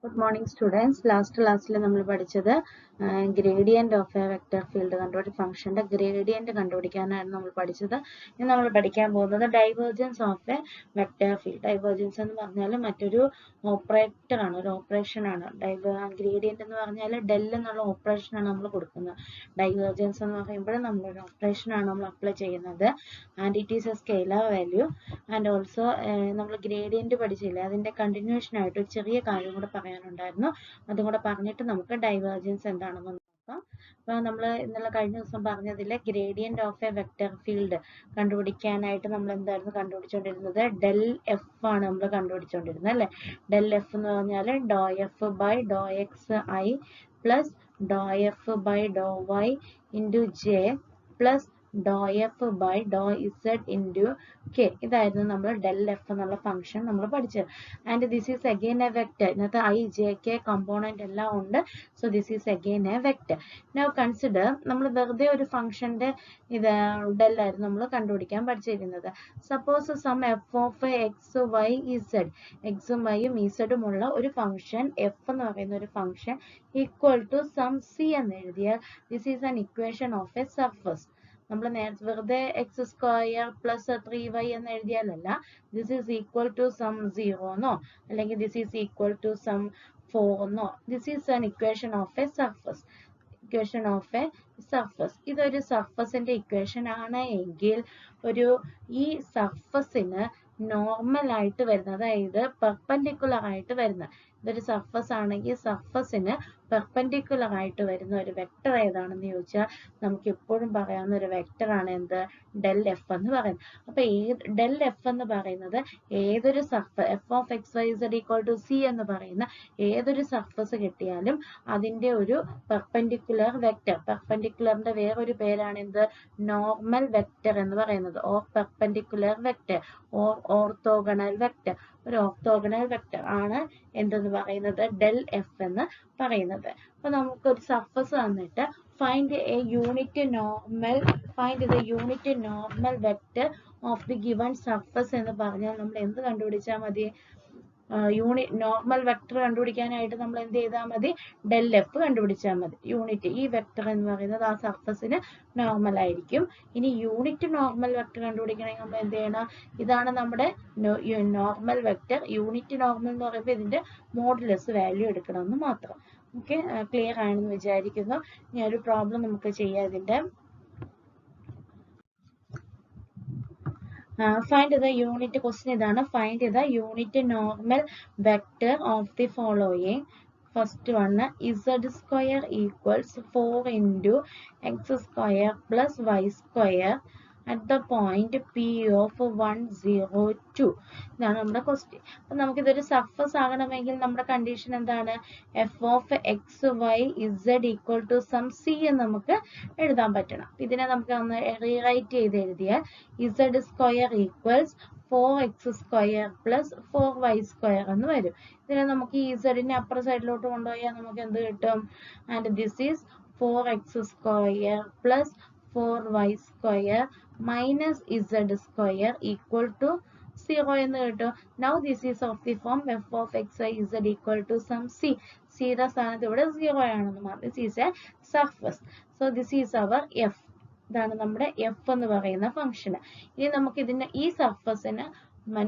Good morning, students. Last class we പഠിച്ചത് gradient of a vector field കണ്ടുപിടി ഫംഗ്ഷന്റെ gradient കണ്ടുപിടിക്കാനാണ് നമ്മൾ പഠിച്ചത്. ഇനി നമ്മൾ പഠിക്കാൻ പോകുന്നത് divergence of a vector field. Divergence എന്ന് പറഞ്ഞാൽ മറ്റൊരു ഓപ്പറേറ്റർ ആണ്, ഒരു ഓപ്പറേഷൻ ആണ്. gradient എന്ന് പറഞ്ഞാൽ del എന്നുള്ള ഓപ്പറേഷൻ ആണ് നമ്മൾ കൊടുക്കുന്നത്. Divergence എന്ന് പറയുമ്പോൾ നമ്മൾ ഒരു ഓപ്പറേഷൻ ആണ് നമ്മൾ അപ്ലൈ ചെയ്യുന്നത്. And it is a scalar value. And also നമ്മൾ gradient പഠിച്ചില്ലേ, അതിന്റെ കണ്ടിന്യൂഷൻ ആയിട്ട് ഒരു ചെറിയ കാര്യം കൂടെ പറയാനുണ്ടായിരുന്നു. അതും കൂടെ പറഞ്ഞിട്ട് നമുക്ക് ഡൈവേർജൻസ് എന്താണെന്ന് നോക്കാം. അപ്പോൾ നമ്മൾ ഇന്നലെ കഴിഞ്ഞ ദിവസം പറഞ്ഞതിലെ gradient of a vector field കണ്ടുപിടിക്കാനായിട്ട് നമ്മൾ എന്തായിരുന്നു കണ്ടുപിടിച്ചുകൊണ്ടിരുന്നത്? ഡെൽ എഫ് ആണ് നമ്മൾ കണ്ടുപിടിച്ചുകൊണ്ടിരുന്നത് അല്ലേ? ഡെൽ എഫ് എന്ന് പറഞ്ഞാൽ dou F by Dr X I plus Dr F by Dr Y into J plus Dr F by Dr Z into K. ഇതായിരുന്നു നമ്മൾ ഡെൽ എഫ് എന്നുള്ള ഫംഗ്ഷൻ നമ്മൾ പഠിച്ചത്. And this is again a vector. ഇതിനകത്ത് I J K component എല്ലാം ഉണ്ട്. So this is again a vector. Now consider, നമ്മൾ വെറുതെ ഒരു ഫംഗ്ഷന്റെ ഇത് ഡെൽ ആയിരുന്നു നമ്മൾ കണ്ടുപിടിക്കാൻ പഠിച്ചിരുന്നത്. Suppose some F of X Y Z, എക്സും വൈയും ഇസഡും ഉള്ള ഒരു ഫംഗ്ഷൻ എഫ് എന്ന് പറയുന്ന ഒരു function equal to some C എന്ന് എഴുതിയാൽ this is an equation of a surface. നമ്മൾ നേരത്തെ വെറുതെ എക്സ് സ്ക്വയർ പ്ലസ് 3y എന്ന് എഴുതിയാലല്ല, this is equal to some 0 എന്നോ അല്ലെങ്കിൽ this is equal to some 4 എന്നോ, this is an equation of a surface. Equation of a surface. ഇതൊരു സർഫസിന്റെ ഇക്വേഷൻ ആണ് എങ്കിൽ ഈ സർഫസിന് നോർമൽ ആയിട്ട് വരുന്നത്, അതായത് പെർപെൻഡിക്കുലർ ആയിട്ട് വരുന്നത്, ഇതൊരു സർഫസ് ആണെങ്കിൽ സർഫസിന് പെർപെൻഡിക്കുലർ ആയിട്ട് വരുന്ന ഒരു വെക്ടർ ഏതാണെന്ന് ചോദിച്ചാൽ നമുക്ക് എപ്പോഴും പറയാവുന്ന ഒരു വെക്ടർ ആണ് എന്ത്? ഡെൽ എഫ് എന്ന് പറയുന്നത്. അപ്പൊ ഡെൽ എഫ് എന്ന് പറയുന്നത് ഏതൊരു surface F of X Y Z equal to C എന്ന് പറയുന്ന ഏതൊരു സർഫസ് കിട്ടിയാലും അതിന്റെ ഒരു പെർപെൻഡിക്കുലർ വെക്ടർ, പെർപെൻഡിക്കുലറിന്റെ വേറൊരു പേരാണ് എന്ത്? നോർമൽ വെക്ടർ എന്ന് പറയുന്നത്, or perpendicular vector or orthogonal vector. ഒരു ഓർത്തോഗണൽ വെക്ടർ ആണ് എന്തെന്ന് പറയുന്നത്? ഡെൽ എഫ് എന്ന് പറയുന്നത്. അപ്പൊ നമുക്കൊരു സർഫസ് തന്നിട്ട് find A unit normal, find the unit normal vector of the given surface എന്ന് പറഞ്ഞാൽ നമ്മൾ എന്ത് കണ്ടുപിടിച്ചാൽ മതി? നോർമൽ വെക്ടർ കണ്ടുപിടിക്കാനായിട്ട് നമ്മൾ എന്ത് ചെയ്താൽ മതി? ഡെൽ എഫ് കണ്ടുപിടിച്ചാൽ മതി. യൂണിറ്റ്, ഈ വെക്ടർ എന്ന് പറയുന്നത് ആ സർഫസിന് നോർമൽ ആയിരിക്കും. ഇനി യൂണിറ്റ് നോർമൽ വെക്ടർ കണ്ടുപിടിക്കണമെങ്കിൽ നമ്മൾ എന്ത് ചെയ്യണം? ഇതാണ് നമ്മുടെ നോർമൽ വെക്ടർ. യൂണിറ്റ് നോർമൽ എന്ന് പറയുമ്പോൾ ഇതിന്റെ മോഡുലസ് വാല്യൂ എടുക്കണമെന്ന് മാത്രം. ഓക്കെ, ക്ലിയർ ആണെന്ന് വിചാരിക്കുന്നു. ഇനി ഒരു പ്രോബ്ലം നമുക്ക് ചെയ്യാം ഇതിന്റെ. Find the unit, question idana, find the unit normal vector of the following. First one, z square equals 4 into x square plus y square at the point P of 102. ഇതാണ് നമ്മുടെ question. അപ്പൊ നമുക്ക് ഇതൊരു surface ആകണമെങ്കിൽ നമ്മുടെ condition എന്താണ്? F of X Y Z equal to some C എന്ന് നമുക്ക് എഴുതാൻ പറ്റണം. ഇതിനെ നമുക്ക് ഒന്ന് റീറൈറ്റ് ചെയ്ത് എഴുതിയാൽ Z square equals 4x square plus 4y square എന്ന് വരും. ഇതിനെ നമുക്ക് ഈ ഇസഡിനെ അപ്പർ സൈഡിലോട്ട് കൊണ്ടുപോയാൽ നമുക്ക് എന്ത് കിട്ടും? And this is 4x square plus 4y square minus z square equal to 0 എന്ന് കിട്ടും. Now this is of the form F of X Y Z equal to some C. സിയുടെ സ്ഥാനത്ത് ഇവിടെ 0 ആണെന്ന് മാത്രം. This is a surface. So this is our F. ഇതാണ് നമ്മുടെ F എന്ന് പറയുന്ന ഫംഗ്ഷന്. ഇനി നമുക്ക് ഈ സർഫസിന്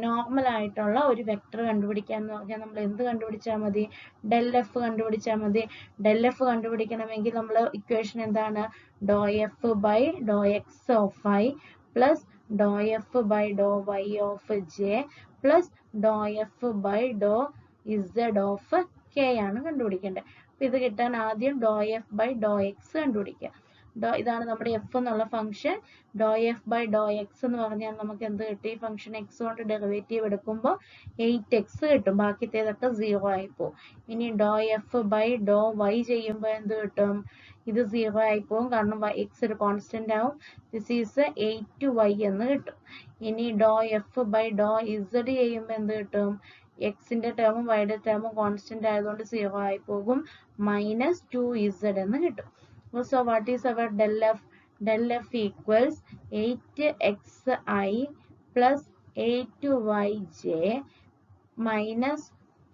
നോർമൽ ആയിട്ടുള്ള ഒരു വെക്ടർ കണ്ടുപിടിക്കാന്ന് പറഞ്ഞാൽ നമ്മൾ എന്ത് കണ്ടുപിടിച്ചാൽ മതി? ഡെൽ എഫ് കണ്ടുപിടിച്ചാൽ മതി. ഡെൽ എഫ് കണ്ടുപിടിക്കണമെങ്കിൽ നമ്മൾ ഇക്വേഷൻ എന്താണ്? Dou F by Dr X of I plus Dr F by Dr Y of J plus Dr F by Dr Z of K ആണ് കണ്ടുപിടിക്കേണ്ടത്. അപ്പൊ ഇത് കിട്ടാൻ ആദ്യം dou F by Dr X കണ്ടുപിടിക്കുക. ഇതാണ് നമ്മുടെ എഫ് എന്നുള്ള function. Dou F by Dr X എന്ന് പറഞ്ഞാൽ നമുക്ക് എന്ത് കിട്ടി? ഫംഗ്ഷൻ എക്സ് കൊണ്ട് ഡെറിവേറ്റീവ് എടുക്കുമ്പോൾ 8x കിട്ടും. ബാക്കിത്തേതൊക്കെ 0 ആയി പോകും. ഇനി ഡോ എഫ് ബൈ ഡോ വൈ ചെയ്യുമ്പോൾ എന്ത് കിട്ടും? ഇത് 0 ആയി പോകും, കാരണം എക്സ് ഒരു കോൺസ്റ്റന്റ് ആവും. ദിസ് ഈസ് 8y എന്ന് കിട്ടും. ഇനി ഡോ എഫ് ബൈ ഡോ ഇസഡ് ചെയ്യുമ്പോൾ എന്ത് കിട്ടും? എക്സിന്റെ ടേമും വൈയുടെ ടേമും കോൺസ്റ്റന്റ് ആയതുകൊണ്ട് 0 ആയി പോകും, മൈനസ് 2z എന്ന് കിട്ടും. So what is our del f? Del f equals 8xi plus 8yj minus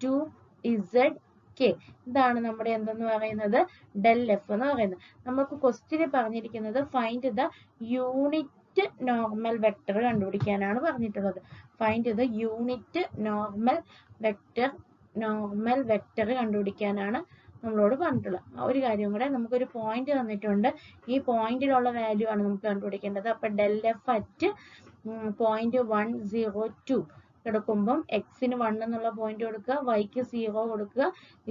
2z k. ഇതാണ് നമ്മുടെ എന്തെന്ന് പറയുന്നത് del f എന്ന് പറയുന്നത്. നമുക്ക് ക്വസ്റ്റ്യന് പറഞ്ഞിരിക്കുന്നത് find the unit normal vector കണ്ടുപിടിക്കാനാണ് പറഞ്ഞിട്ടുള്ളത്. Find the unit normal vector കണ്ടുപിടിക്കാനാണ് നമ്മളോട് പറഞ്ഞിട്ടുള്ളത്. ഒരു കാര്യം കൂടെ, നമുക്കൊരു പോയിന്റ് തന്നിട്ടുണ്ട്. ഈ പോയിന്റിലുള്ള വാല്യൂ ആണ് നമുക്ക് കണ്ടുപിടിക്കേണ്ടത്. അപ്പൊ del f at 0.102 എടുക്കുമ്പം എക്സിന് 1 എന്നുള്ള പോയിന്റ് കൊടുക്കുക, വൈക്ക് 0 കൊടുക്കുക,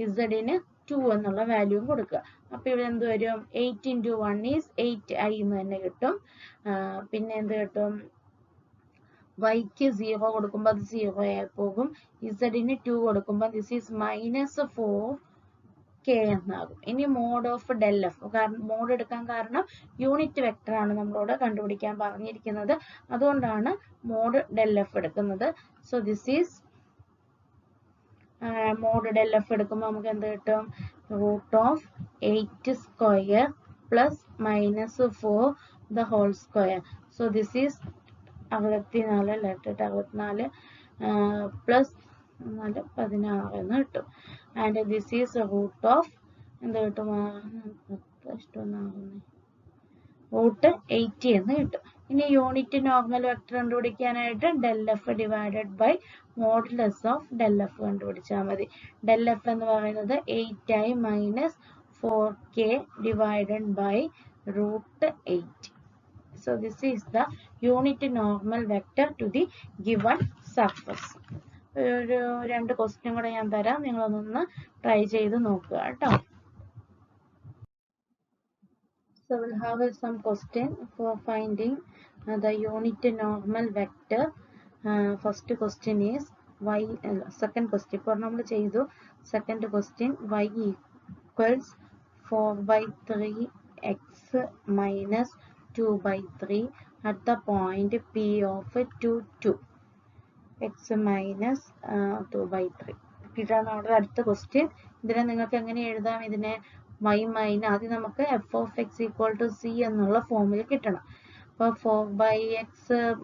ഇസഡിന് 2 എന്നുള്ള വാല്യൂവും കൊടുക്കുക. അപ്പൊ ഇവിടെ എന്ത് വരും? 8 into 1 is 8i എന്ന് തന്നെ കിട്ടും. പിന്നെ എന്ത് കിട്ടും? വൈക്ക് 0 കൊടുക്കുമ്പോൾ അത് 0 ആയി പോകും. ഇസഡിന് 2 കൊടുക്കുമ്പോൾ ദിസ് ഈസ് -4k എന്നാകും. ഇനി മോഡ് ഓഫ് del f, കാരണം മോഡ് എടുക്കാൻ കാരണം യൂണിറ്റ് വെക്ടർ ആണ് നമ്മളോട് കണ്ടുപിടിക്കാൻ പറഞ്ഞിരിക്കുന്നത്. അതുകൊണ്ടാണ് മോഡ് del f എടുക്കുന്നത്. So this is mod del f എടുക്കുമ്പോൾ നമുക്ക് എന്ത് കിട്ടും? √8 square plus -4 the whole square. So this is 64 plus 16 എന്ന് കിട്ടും. And this is root of എന്ത് കിട്ടും? √80 എന്ന് കിട്ടും. ഇനി യൂണിറ്റ് നോർമൽ വെക്ടർ കണ്ടുപിടിക്കാനായിട്ട് del f divided by modulus of del f കണ്ടുപിടിച്ചാൽ മതി. del f എന്ന് പറയുന്നത് 8i minus 4k divided by √8. So this is the unit normal vector to the given surface. ഒരു 2 ക്വസ്റ്റ്യൻ കൂടെ ഞാൻ തരാം, നിങ്ങളൊന്ന് ട്രൈ ചെയ്ത് നോക്കുക കേട്ടോ. So we'll have some question for finding the unit normal vector. First question is y. Second question ഇപ്പോൾ നമ്മൾ ചെയ്തു. Second question, y equals 4/3 x minus 2/3 at the point P of 2, 2. x minus 2/3. ഇതാണ് നമ്മുടെ അടുത്ത question. ഇതിനെ നിങ്ങൾക്ക് എങ്ങനെ എഴുതാം? ഇതിനെ y മൈനസ്, ആദ്യം നമുക്ക് f of x equal to c എന്നുള്ള ഫോമിൽ കിട്ടണം. അപ്പോൾ 4/x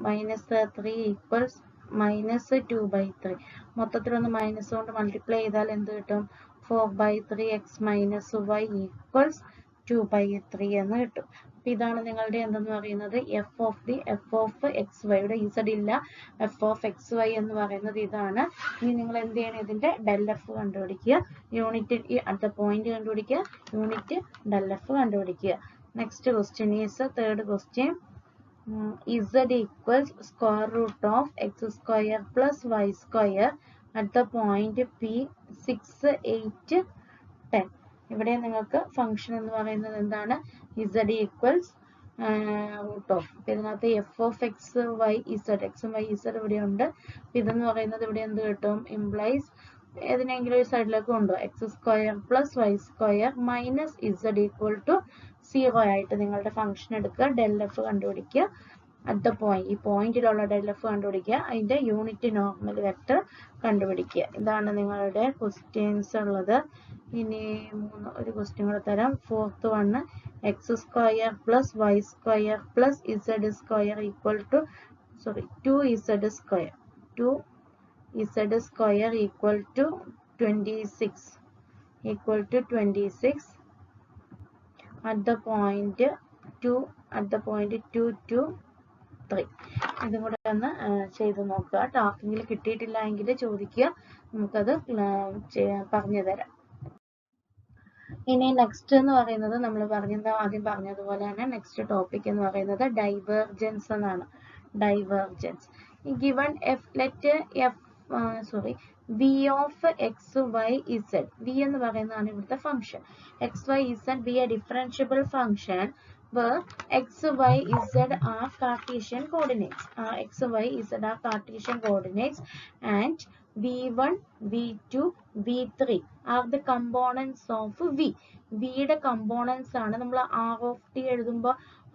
minus 3 equals -2/3. മൊത്തത്തിലൊന്ന് മൈനസ് കൊണ്ട് മൾട്ടിപ്ലൈ ചെയ്താൽ എന്ത് കിട്ടും? 4/3x minus y equals 2/3 എന്ന് കിട്ടും. ഇതാണ് നിങ്ങളുടെ എന്തെന്ന് പറയുന്നത് f of xy. ഇവിടെ z ഇല്ല, f of xy എന്ന് പറയുന്നത് ഇതാണ്. ഇനി നിങ്ങൾ എന്ത് ചെയ്യണം? ഇതിന്റെ del f കണ്ടുപിടിക്കുക, യൂണിറ്റ് അടുത്ത പോയിന്റ് കണ്ടുപിടിക്കുക, യൂണിറ്റ് del f കണ്ടുപിടിക്കുക. Next question is third question. z equals square root of x square plus y square at the point P 6, 8, 10. ഇവിടെ നിങ്ങൾക്ക് ഫംഗ്ഷൻ എന്ന് പറയുന്നത് എന്താണ്? z equals root of. ഇതിനകത്ത് f of x, y, z, x, y, z ഇവിടെ ഉണ്ട്. ഇതെന്ന് പറയുന്നത് ഇവിടെ എന്ത് കിട്ടും? ഇംപ്ലൈസ് ഏതിനെങ്കിലും ഒരു സൈഡിലേക്ക് കൊണ്ടോ x square plus y square minus z equal to 0 ആയിട്ട് നിങ്ങളുടെ ഫംഗ്ഷൻ എടുക്കുക, del f കണ്ടുപിടിക്കുക. അറ്റ് ദ പോയിന്റ്, ഈ പോയിന്റിലുള്ള del f കണ്ടുപിടിക്കുക, അതിന്റെ യൂണിറ്റ് നോർമൽ വെക്ടർ കണ്ടുപിടിക്കുക. ഇതാണ് നിങ്ങളുടെ ക്വസ്റ്റ്യൻസ് ഉള്ളത്. ഇനി ഒരു ക്വസ്റ്റ്യൻ കൂടെ തരാം. Fourth one, x square plus y square plus z square equal to 2z square. 2z square equal to 26 at the point 2, 2, 3. ഇതും കൂടെ ഒന്ന് ചെയ്ത് നോക്കുക. ടാസ്കിൽ കിട്ടിയിട്ടില്ല എങ്കിൽ ചോദിക്കുക, നമുക്കത് പറഞ്ഞു തരാം. ഇനി നെക്സ്റ്റ് എന്ന് പറയുന്നത് നമ്മൾ ആദ്യം പറഞ്ഞതുപോലെ തന്നെ നെക്സ്റ്റ് ടോപ്പിക് എന്ന് പറയുന്നത് ഡൈവേർജൻസ് എന്നാണ്. Divergence. Given v of x, y, z. v എന്ന് പറയുന്നതാണ് ഇവിടുത്തെ function. x, y, z be a differentiable function where x, y, z are Cartesian coordinates. x, y, z are Cartesian coordinates and v1, v2, v3 are the components of v. v യുടെ components ആണ്. നമ്മൾ r of t എഴുതുമ്പോൾ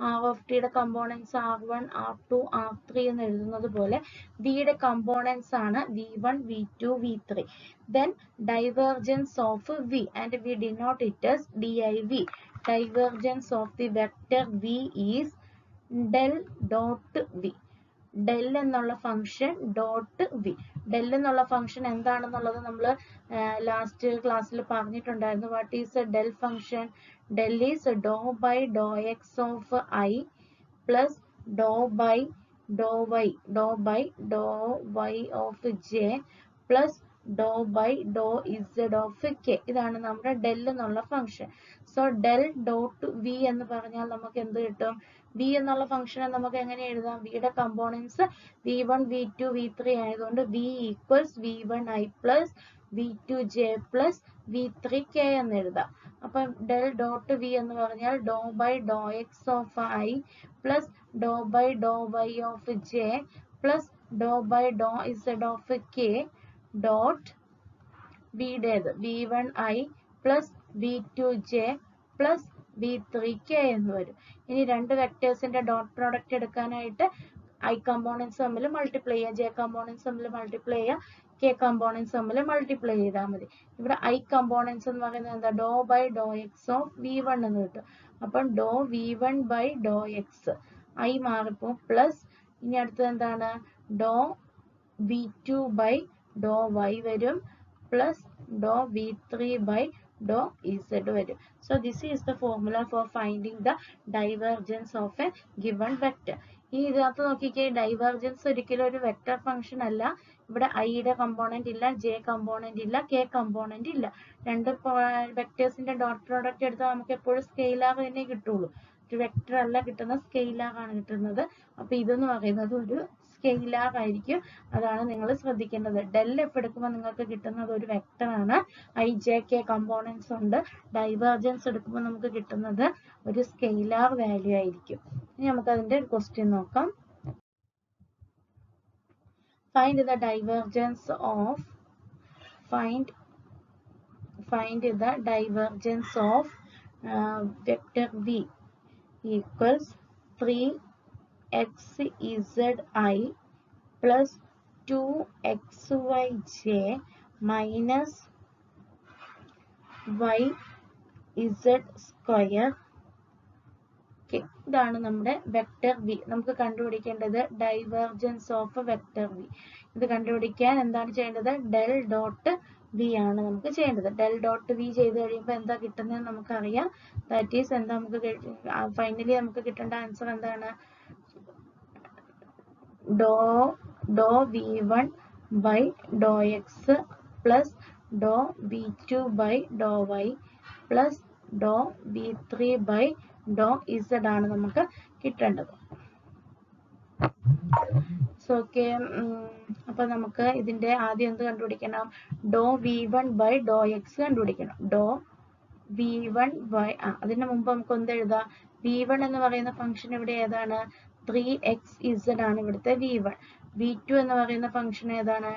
r of t യുടെ components r1, r2, r3 എന്ന് എഴുതുന്നത് പോലെ v യുടെ components ആണ് v1, v2, v3. Then divergence of v, and we denote it as div. Divergence of the vector v is del dot v. del എന്നുള്ള function dot v. Del എന്നുള്ള function എന്താണെന്നുള്ളത് നമ്മൾ last ക്ലാസ്സിൽ പറഞ്ഞിട്ടുണ്ടായിരുന്നു. What is a del function? Del is do by Dr X of I plus Dr by Dr Y of J plus Dr by Dr Z of K. ഇതാണ് നമ്മുടെ del എന്നുള്ള function. So del dot V എന്ന് പറഞ്ഞാൽ നമുക്ക് എന്ത് കിട്ടും? V എന്നുള്ള ഫംഗ്ഷനെ നമുക്ക് എങ്ങനെ എഴുതാം? വിയുടെ കമ്പോണൻസ് v1 v2 v3 ആയതുകൊണ്ട് v equals v1 i plus v2 j plus v3 k എന്ന് എഴുതാം. അപ്പൊ ഡെൽ ഡോട്ട് വി എന്ന് പറഞ്ഞാൽ dou by Dr X of I plus Dr by Dr Y of J plus Dr by Dr Z of K dot വിയുടേത് v1i plus v2j plus v3k എന്ന് വരും. ഇനി രണ്ട് വെക്ടേഴ്സിന്റെ ഡോട്ട് പ്രോഡക്റ്റ് എടുക്കാനായിട്ട് i components തമ്മിൽ മൾട്ടിപ്ലൈ ചെയ്യുക, j components തമ്മിൽ മൾട്ടിപ്ലൈ ചെയ്യുക, k കമ്പോണൻസ് തമ്മിൽ മൾട്ടിപ്ലൈ ചെയ്താൽ മതി. ഇവിടെ i കമ്പോണൻസ് എന്ന് പറയുന്നത് എന്താ? Dou by Dr X of v1 എന്ന് കിട്ടും. അപ്പം ഡോ v1 by Dr X i മാറിപ്പോ പ്ലസ് ഇനി അടുത്തത് എന്താണ്? Dou v2 by Dr y വരും plus Dr v3 by dou z വരും. So this is the formula for finding the divergence of a given vector. ഈ ഇതിനകത്ത് നോക്കിക്കേ, ഡൈവേർജൻസ് ഒരിക്കലും ഒരു വെക്ടർ ഫംഗ്ഷൻ അല്ല. ഇവിടെ ഐയുടെ കമ്പോണന്റ് ഇല്ല, ജെ കമ്പോണന്റ് ഇല്ല, കെ കമ്പോണന്റ് ഇല്ല. രണ്ട് വെക്ടേഴ്സിന്റെ ഡോട്ട് പ്രോഡക്റ്റ് എടുത്താൽ നമുക്ക് എപ്പോഴും സ്കെയിലാർ തന്നെ കിട്ടുള്ളൂ. ഒരു വെക്ടർ അല്ല കിട്ടുന്നത്, സ്കെയിലാർ ആണ് കിട്ടുന്നത്. അപ്പൊ ഇതെന്ന് പറയുന്നത് ഒരു സ്കെയിലാർ ആയിരിക്കും. അതാണ് നിങ്ങൾ ശ്രദ്ധിക്കേണ്ടത്. ഡെൽ എഫ് എടുക്കുമ്പോൾ നിങ്ങൾക്ക് കിട്ടുന്നത് ഒരു വെക്ടർ ആണ്, ഐ ജെ കെ കമ്പോണൻസ് ഉണ്ട്. ഡൈവേർജൻസ് എടുക്കുമ്പോൾ നമുക്ക് കിട്ടുന്നത് ഒരു സ്കെയിലാർ വാല്യൂ ആയിരിക്കും. ഇനി നമുക്ക് അതിന്റെ ഒരു ക്വസ്റ്റ്യൻ നോക്കാം. Find the divergence of vector V equals 3xzi plus 2xyj minus yz square. ഇതാണ് നമ്മുടെ വെക്ടർ വി. നമുക്ക് കണ്ടുപിടിക്കേണ്ടത് ഡൈവേർജൻസ് ഓഫ് വെക്ടർ വി. ഇത് കണ്ടുപിടിക്കാൻ എന്താണ് ചെയ്യേണ്ടത്? ഡെൽ ഡോട്ട് വി ആണ് നമുക്ക് ചെയ്യേണ്ടത്. ഡെൽ ഡോട്ട് വി ചെയ്ത് കഴിയുമ്പോൾ എന്താ കിട്ടുന്നതെന്ന് നമുക്കറിയാം. ദാറ്റ് ഈസ് എന്താ നമുക്ക് ഫൈനലി നമുക്ക് കിട്ടേണ്ട ആൻസർ എന്താണ്? Do v1 by Dr X plus do v2 by Dr Y plus Dr v3 by Dr Z ആണ് നമുക്ക് കിട്ടേണ്ടത്. ഓക്കെ, അപ്പൊ നമുക്ക് ഇതിന്റെ ആദ്യം എന്ത് കണ്ടുപിടിക്കണം? ഡോ v1 ബൈ ഡോ എക്സ് കണ്ടുപിടിക്കണം. ഡോ v1 ബൈ അതിന് മുമ്പ് നമുക്ക് എന്ത് എഴുതാം? v1 എന്ന് പറയുന്ന ഫംഗ്ഷൻ ഇവിടെ ഏതാണ്? 3xz ആണ് ഇവിടുത്തെ v1. v2 എന്ന് പറയുന്ന ഫംഗ്ഷൻ ഏതാണ്?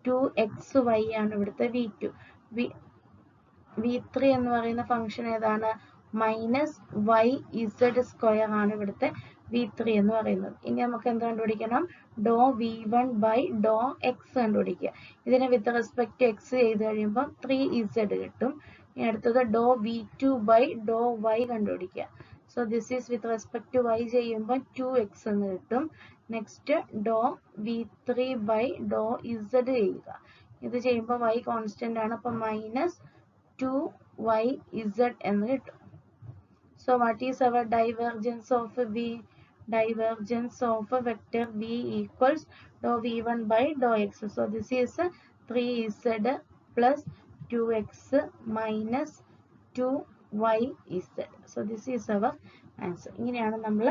2xy ആണ് ഇവിടുത്തെ v2. v3 എന്ന് പറയുന്ന ഫംഗ്ഷൻ ഏതാണ്? മൈനസ് yz സ്ക്വയർ ആണ് ഇവിടുത്തെ v3 എന്ന് പറയുന്നത്. ഇനി നമുക്ക് എന്ത് കണ്ടുപിടിക്കണം? ഡോ v1 ബൈ ഡോ എക്സ് കണ്ടുപിടിക്കുക. ഇതിനെ വിത്ത് റെസ്പെക്ട് ടു എക്സ് ചെയ്ത് കഴിയുമ്പോൾ 3z കിട്ടും. ഇനി അടുത്തത് do v2 by Dr y കണ്ടുപിടിക്കുക. So this is with respect to y ചെയ്യുമ്പോൾ 2x എന്ന് കിട്ടും. Next do v3 by do z ചെയ്യുക. ഇത് ചെയ്യുമ്പോൾ y കോൺസ്റ്റന്റ് ആണ്, അപ്പൊ മൈനസ് 2yz എന്ന് കിട്ടും. So what is our divergence of v? Divergence of vector v equals dou v1 by dou x. So this is 3z plus 2x minus 2yz. So this is our answer. ഇങ്ങനെയാണ് നമ്മൾ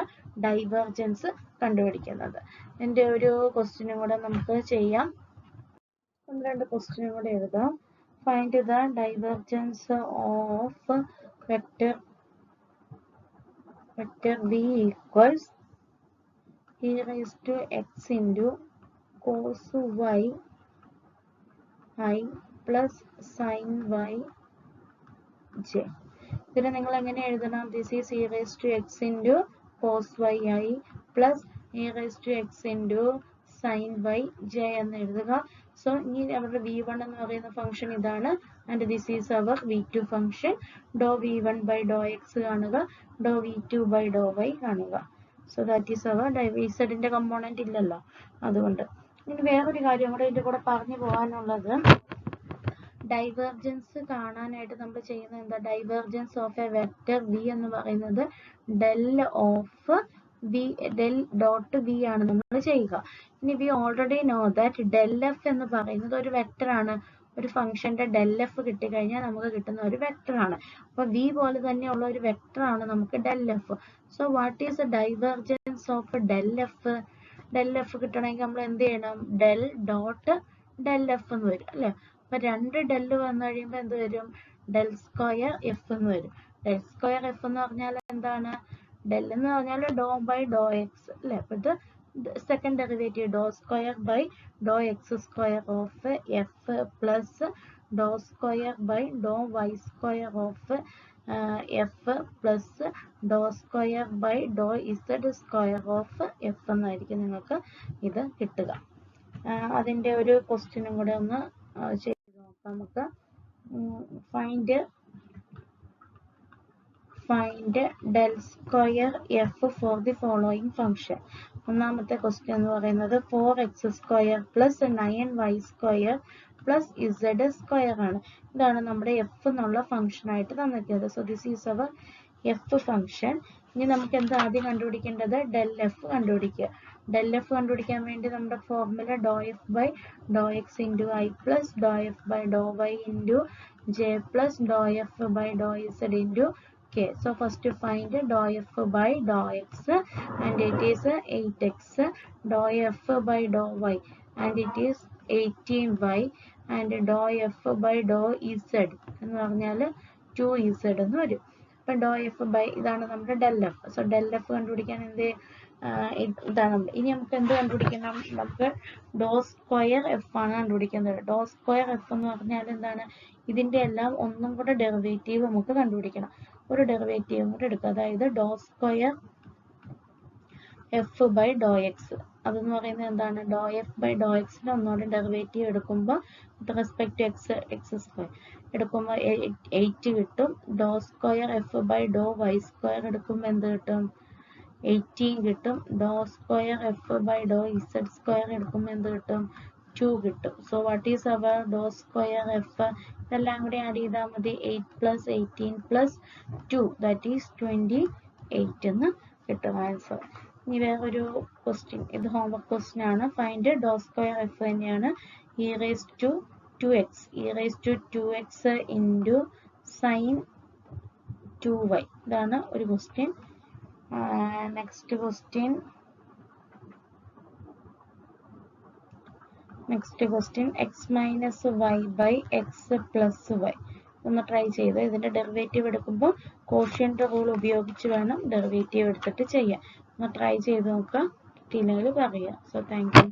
divergence കണ്ടുപിടിക്കുന്നത്. എൻ്റെ ഒരു ക്വസ്റ്റ്യനും കൂടെ നമുക്ക് ചെയ്യാം. രണ്ട് ക്വസ്റ്റ്യനും കൂടെ എഴുതാം. Find the divergence of vector v equals e raised to x into cos y I plus sin y j. ഇതിനെ നിങ്ങൾ എങ്ങനെ എഴുതണം? This is e raised to x into cos y I plus e raised to x into sin y j എന്ന് എഴുതുക. So ഇനി അവരുടെ v1 എന്ന് പറയുന്ന ഫംഗ്ഷൻ ഇതാണ്, and this is our v2 function. Dow v1 by Dr x കാണുക, dow v2 by Dr y കാണുക. So that is our ഇസഡിന്റെ കമ്പോണന്റ് ഇല്ലല്ലോ അതുകൊണ്ട്. ഇനി വേറൊരു കാര്യം കൂടെ ഇതിൻ്റെ കൂടെ പറഞ്ഞു പോകാനുള്ളത്, ഡൈവേർജൻസ് കാണാനായിട്ട് നമ്മൾ ചെയ്യുന്നത് എന്താ, divergence of a vector V എന്ന് പറയുന്നത് del of V, del dot V ആണ് നമ്മൾ ചെയ്യുക. ഇനി we already know that del F എന്ന് പറയുന്നത് ഒരു വെക്റ്റർ ആണ്. ഒരു ഫംഗ്ഷന്റെ ഡെൽ എഫ് കിട്ടിക്കഴിഞ്ഞാൽ നമുക്ക് കിട്ടുന്ന ഒരു വെക്റ്റർ ആണ്. അപ്പൊ വി പോലെ തന്നെയുള്ള ഒരു വെക്റ്റർ ആണ് നമുക്ക് del F. So what is the divergence of del F? Del F കിട്ടണമെങ്കിൽ നമ്മൾ എന്ത് ചെയ്യണം, ഡെൽ ഡോട്ട് ഡെൽ എഫ് എന്ന് വരും അല്ലെ. അപ്പൊ രണ്ട് ഡെല്ല് വന്നു കഴിയുമ്പോൾ എന്ത് വരും, ഡെൽ സ്ക്വയർ എഫ് എന്ന് വരും. ഡെൽ സ്ക്വയർ എഫ് എന്ന് പറഞ്ഞാൽ എന്താണ്, ഡെൽ എന്ന് പറഞ്ഞാൽ ഡോ ബൈ ഡോ എക്സ് അല്ലെ. അപ്പൊ ഇത് second derivative do square by Dr X square of F plus do square by Dr Y square of F plus do square by Dr Z square of F എന്നായിരിക്കും നിങ്ങൾക്ക് ഇത് കിട്ടുക. അതിൻ്റെ ഒരു ക്വസ്റ്റ്യനും കൂടെ ഒന്ന് ചെയ്ത് നോക്കാം നമുക്ക്. Find del square F for the following function. ഒന്നാമത്തെ ക്വസ്റ്റ്യൻ എന്ന് പറയുന്നത് 4x square plus 9y square plus Z square ആണ്. ഇതാണ് നമ്മുടെ എഫ് എന്നുള്ള ഫംഗ്ഷൻ ആയിട്ട് തന്നിരിക്കുന്നത്. So this is our F function. ഇനി നമുക്ക് എന്താ ആദ്യം കണ്ടുപിടിക്കേണ്ടത്, ഡെൽ എഫ് കണ്ടുപിടിക്കുക. ഡെൽ എഫ് കണ്ടുപിടിക്കാൻ വേണ്ടി നമ്മുടെ formula do F by Dr X into I plus Dr F by Dr Y into J plus Dr F by Dr Z into k. So first find dou f by dou x and it is 8x, dou f by dou y and it is 18y and dou f by dou z എന്ന് പറഞ്ഞാൽ 2z എന്ന് വരും. അപ്പം ഡോ F by ഇതാണ് നമ്മുടെ del F. So del F കണ്ടുപിടിക്കാൻ എന്ത് ഇതാണ് നമ്മൾ. ഇനി നമുക്ക് എന്ത് കണ്ടുപിടിക്കണം, നമുക്ക് ഡോ സ്ക്വയർ എഫ് ആണ് കണ്ടുപിടിക്കുന്നത്. ഡോ സ്ക്വയർ എഫ് എന്ന് പറഞ്ഞാൽ എന്താണ്, ഇതിൻ്റെ എല്ലാം ഒന്നും കൂടെ ഡെറിവേറ്റീവ് നമുക്ക് കണ്ടുപിടിക്കണം. ഒരു ഡെറിവേറ്റീവും കൂടെ എടുക്കുക, അതായത് dow square f by Dr x. അതെന്ന് പറയുന്നത് എന്താണ്, ഡോ എഫ് ബൈ ഡോ എക്സിന് ഒന്നുകൂടെ ഡെറിവേറ്റീവ് എടുക്കുമ്പോൾ with respect to x square എടുക്കുമ്പോൾ 8 കിട്ടും. Dow square f by Dr Y square എടുക്കുമ്പോൾ എന്ത് കിട്ടും, 18 കിട്ടും. Dow square f by Dr Z square എടുക്കുമ്പോൾ എന്ത് കിട്ടും, 2 കിട്ടും. So what is our dow square f? ഇതെല്ലാം കൂടി ആഡ് ചെയ്താൽ മതി. 8 പ്ലസ് 18 പ്ലസ് 2 ദാറ്റ് ഈസ് 28 എന്ന് കിട്ടും ആൻസർ. ഇനി വേറൊരു ക്വസ്റ്റ്യൻ, ഇത് ഹോംവർക്ക് ക്വസ്റ്റ്യൻ ആണ്. ഫൈൻഡ് ഡോ സ്ക്വയർ എഫ് തന്നെയാണ്. E raise to 2x into sine 2y. ഇതാണ് ഒരു question. Next question x minus Y by X plus Y. ഒന്ന് ട്രൈ ചെയ്ത് ഇതിൻ്റെ ഡെറിവേറ്റീവ് എടുക്കുമ്പോൾ കോഷ്യന്റ് റൂൾ ഉപയോഗിച്ച് വേണം ഡെറിവേറ്റീവ് എടുത്തിട്ട് ചെയ്യാൻ. ഒന്ന് ട്രൈ ചെയ്ത് നോക്കുക, കിട്ടിയില്ലെങ്കിൽ പറയുക. So thank you.